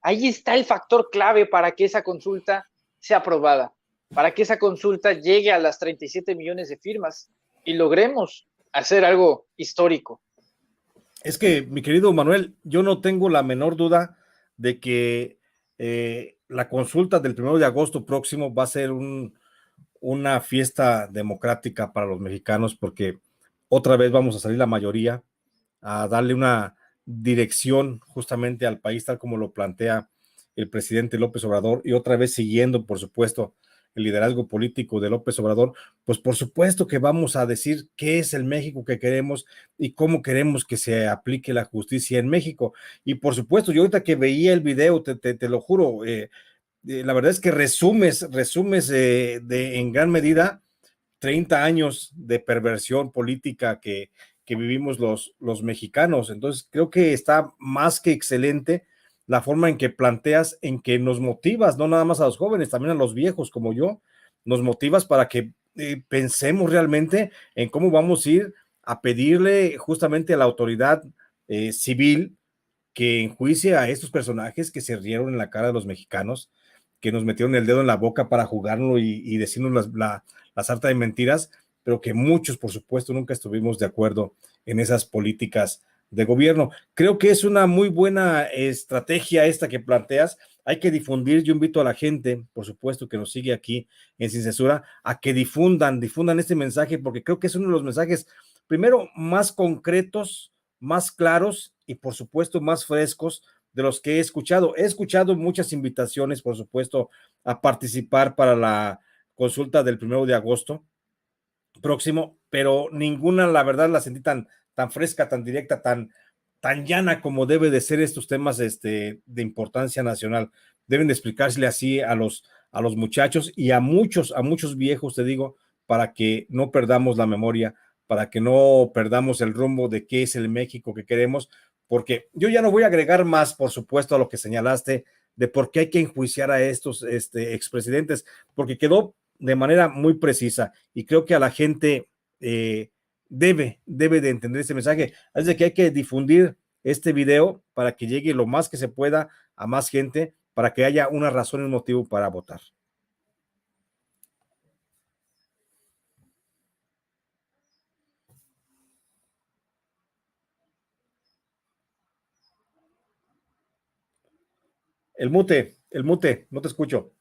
Ahí está el factor clave para que esa consulta sea aprobada, para que esa consulta llegue a las 37 millones de firmas y logremos hacer algo histórico. Es que, mi querido Manuel, yo no tengo la menor duda de que la consulta del 1 de agosto próximo va a ser una fiesta democrática para los mexicanos, porque otra vez vamos a salir la mayoría a darle una dirección justamente al país, tal como lo plantea el presidente López Obrador, y otra vez siguiendo, por supuesto, el liderazgo político de López Obrador. Pues por supuesto que vamos a decir qué es el México que queremos y cómo queremos que se aplique la justicia en México. Y por supuesto, yo ahorita que veía el video, te lo juro, la verdad es que resumes en gran medida 30 años de perversión política que vivimos los mexicanos. Entonces, creo que está más que excelente la forma en que planteas, en que nos motivas, no nada más a los jóvenes, también a los viejos como yo, nos motivas para que pensemos realmente en cómo vamos a ir a pedirle justamente a la autoridad civil que enjuicie a estos personajes que se rieron en la cara de los mexicanos, que nos metieron el dedo en la boca para jugarlo y decirnos la sarta de mentiras, pero que muchos, por supuesto, nunca estuvimos de acuerdo en esas políticas de gobierno. Creo que es una muy buena estrategia esta que planteas. Hay que difundir. Yo invito a la gente, por supuesto, que nos sigue aquí en Sin Censura, a que difundan este mensaje, porque creo que es uno de los mensajes, primero, más concretos, más claros y, por supuesto, más frescos de los que he escuchado. He escuchado muchas invitaciones, por supuesto, a participar para la consulta del 1 de agosto próximo, pero ninguna, la verdad, la sentí tan fresca, tan directa, tan llana como debe de ser estos temas de importancia nacional. Deben de explicársele así a los muchachos y a muchos viejos, te digo, para que no perdamos la memoria, para que no perdamos el rumbo de qué es el México que queremos, porque yo ya no voy a agregar más, por supuesto, a lo que señalaste de por qué hay que enjuiciar a estos expresidentes, porque quedó de manera muy precisa y creo que a la gente debe de entender ese mensaje. Es de que hay que difundir este video para que llegue lo más que se pueda a más gente, para que haya una razón y un motivo para votar. El mute, no te escucho.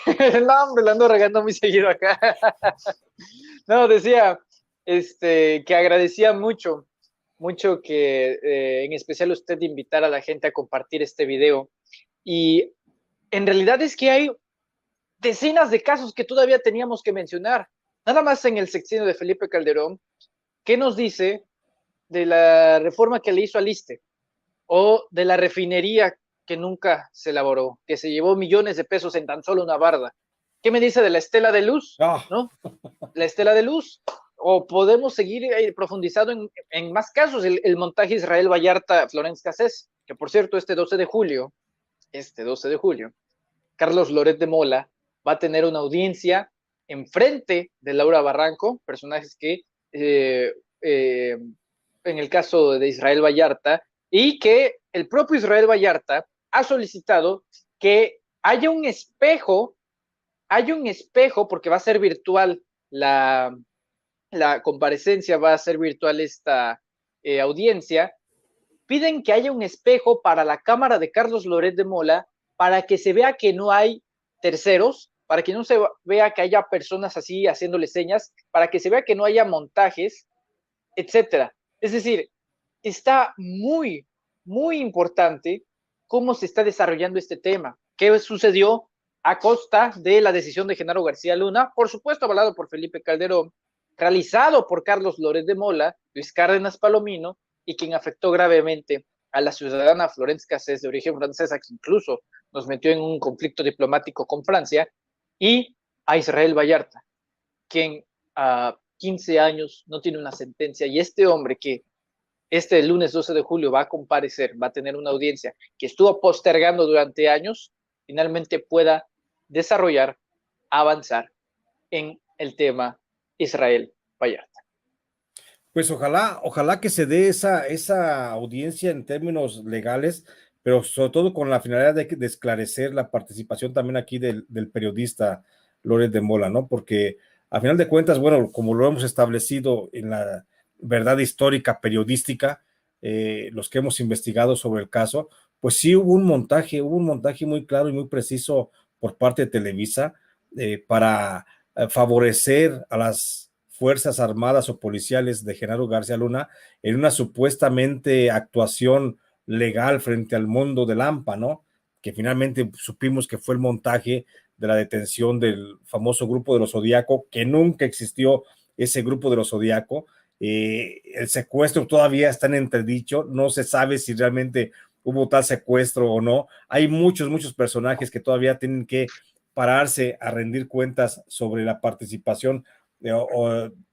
No, hombre, lo ando regando muy seguido acá. No, decía, que agradecía mucho, mucho que en especial usted invitara a la gente a compartir este video. Y en realidad es que hay decenas de casos que todavía teníamos que mencionar. Nada más en el sexenio de Felipe Calderón, ¿qué nos dice de la reforma que le hizo al ISSSTE? O de la refinería que nunca se elaboró, que se llevó millones de pesos en tan solo una barda. ¿Qué me dice de la estela de luz? Ah, ¿No? La estela de luz. O podemos seguir profundizando en más casos, el montaje Israel Vallarta, Florence Cassés, que por cierto, este 12 de julio, Carlos Loret de Mola va a tener una audiencia enfrente de Laura Barranco, personajes que en el caso de Israel Vallarta, y que el propio Israel Vallarta ha solicitado que haya un espejo, porque va a ser virtual la comparecencia, va a ser virtual esta audiencia. Piden que haya un espejo para la cámara de Carlos Loret de Mola para que se vea que no hay terceros, para que no se vea que haya personas así haciéndole señas, para que se vea que no haya montajes, etcétera. Es decir, está muy, muy importante cómo se está desarrollando este tema. ¿Qué sucedió a costa de la decisión de Genaro García Luna? Por supuesto, avalado por Felipe Calderón, realizado por Carlos Loret de Mola, Luis Cárdenas Palomino, y quien afectó gravemente a la ciudadana Florence Cassés, de origen francesa, que incluso nos metió en un conflicto diplomático con Francia, y a Israel Vallarta, quien a 15 años no tiene una sentencia, y este hombre que este lunes 12 de julio va a comparecer, va a tener una audiencia que estuvo postergando durante años, finalmente pueda desarrollar, avanzar en el tema Israel Vallarta. pues ojalá que se dé esa audiencia en términos legales, pero sobre todo con la finalidad de esclarecer la participación también aquí del periodista Loret de Mola, ¿no? Porque a final de cuentas, bueno, como lo hemos establecido en la verdad histórica periodística, los que hemos investigado sobre el caso, pues sí hubo un montaje muy claro y muy preciso por parte de Televisa para favorecer a las Fuerzas Armadas o policiales de Genaro García Luna en una supuestamente actuación legal frente al mundo del AMPA, ¿no? Que finalmente supimos que fue el montaje de la detención del famoso grupo de los Zodíaco, que nunca existió ese grupo de los Zodíaco. El secuestro todavía está en entredicho, no se sabe si realmente hubo tal secuestro o no. Hay muchos personajes que todavía tienen que pararse a rendir cuentas sobre la participación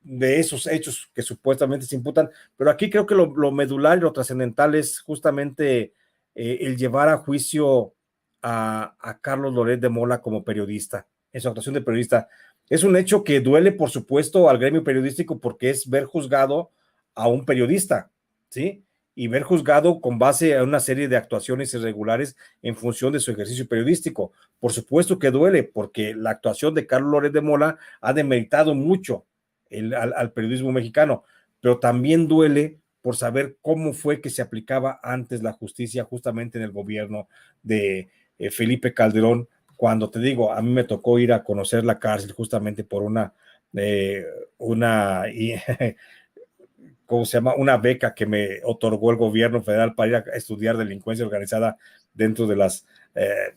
de esos hechos que supuestamente se imputan, pero aquí creo que lo medular y lo trascendental es justamente el llevar a juicio a Carlos Loret de Mola como periodista, en su actuación de periodista. Es un hecho que duele, por supuesto, al gremio periodístico porque es ver juzgado a un periodista, ¿sí? Y ver juzgado con base a una serie de actuaciones irregulares en función de su ejercicio periodístico. Por supuesto que duele, porque la actuación de Carlos Loret de Mola ha demeritado mucho al periodismo mexicano, pero también duele por saber cómo fue que se aplicaba antes la justicia justamente en el gobierno de Felipe Calderón, cuando te digo, a mí me tocó ir a conocer la cárcel justamente por ¿cómo se llama? Una beca que me otorgó el gobierno federal para ir a estudiar delincuencia organizada dentro de las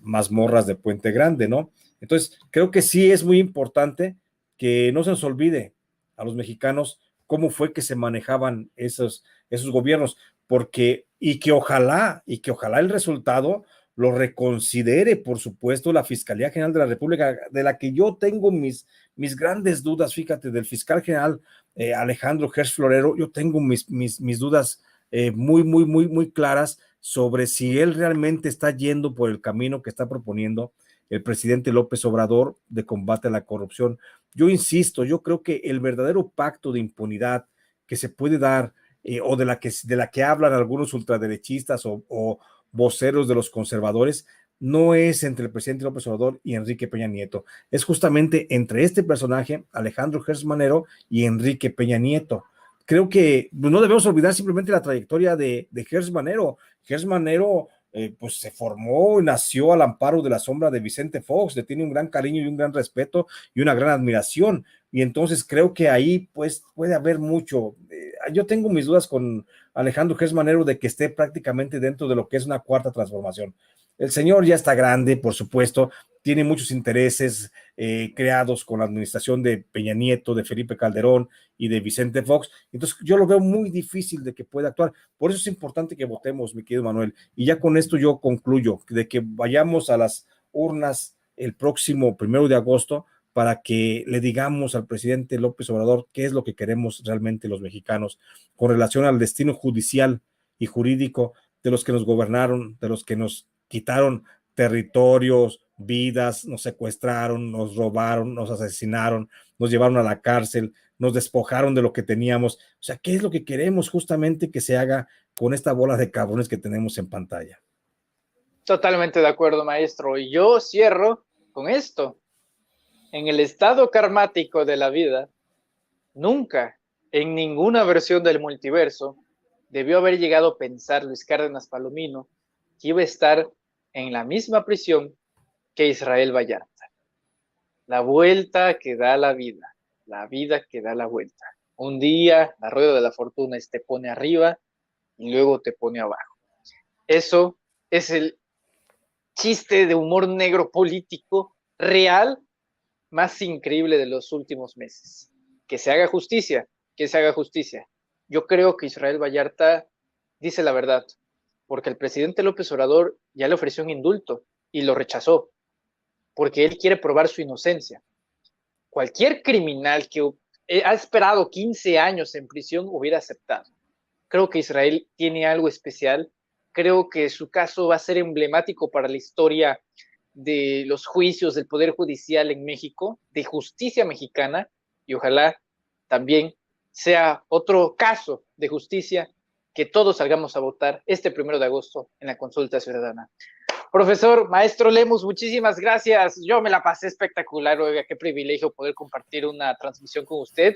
mazmorras de Puente Grande, ¿no? Entonces, creo que sí es muy importante que no se nos olvide a los mexicanos cómo fue que se manejaban esos gobiernos, porque, y que ojalá el resultado lo reconsidere, por supuesto, la Fiscalía General de la República, de la que yo tengo mis grandes dudas, fíjate, del fiscal general Alejandro Gertz Florero, yo tengo mis dudas muy claras sobre si él realmente está yendo por el camino que está proponiendo el presidente López Obrador de combate a la corrupción. Yo insisto, yo creo que el verdadero pacto de impunidad que se puede dar o de la que hablan algunos ultraderechistas o voceros de los conservadores no es entre el presidente López Obrador y Enrique Peña Nieto, es justamente entre este personaje, Alejandro Gertz Manero, y Enrique Peña Nieto. Creo que no debemos olvidar simplemente la trayectoria de Gertz Manero. Gertz Manero pues se formó, nació al amparo de la sombra de Vicente Fox, le tiene un gran cariño y un gran respeto y una gran admiración, y entonces creo que ahí pues puede haber mucho. Yo tengo mis dudas con Alejandro Gertz Manero de que esté prácticamente dentro de lo que es una cuarta transformación. El señor ya está grande, por supuesto, tiene muchos intereses creados con la administración de Peña Nieto, de Felipe Calderón y de Vicente Fox. Entonces yo lo veo muy difícil de que pueda actuar. Por eso es importante que votemos, mi querido Manuel. Y ya con esto yo concluyo, de que vayamos a las urnas el próximo 1 de agosto para que le digamos al presidente López Obrador qué es lo que queremos realmente los mexicanos con relación al destino judicial y jurídico de los que nos gobernaron, de los que nos quitaron territorios, vidas, nos secuestraron, nos robaron, nos asesinaron, nos llevaron a la cárcel, nos despojaron de lo que teníamos. O sea, ¿qué es lo que queremos justamente que se haga con esta bola de cabrones que tenemos en pantalla? Totalmente de acuerdo, maestro. Y yo cierro con esto. En el estado karmático de la vida, nunca, en ninguna versión del multiverso, debió haber llegado a pensar Luis Cárdenas Palomino que iba a estar en la misma prisión que Israel Vallarta. La vuelta que da la vida que da la vuelta. Un día la rueda de la fortuna te pone arriba y luego te pone abajo. Eso es el chiste de humor negro político real más increíble de los últimos meses. Que se haga justicia, que se haga justicia. Yo creo que Israel Vallarta dice la verdad, porque el presidente López Obrador ya le ofreció un indulto y lo rechazó, porque él quiere probar su inocencia. Cualquier criminal que ha esperado 15 años en prisión hubiera aceptado. Creo que Israel tiene algo especial. Creo que su caso va a ser emblemático para la historia de los juicios del Poder Judicial en México, de justicia mexicana, y ojalá también sea otro caso de justicia que todos salgamos a votar este 1 de agosto en la consulta ciudadana. Profesor, maestro Lemus, muchísimas gracias. Yo me la pasé espectacular, oiga, qué privilegio poder compartir una transmisión con usted.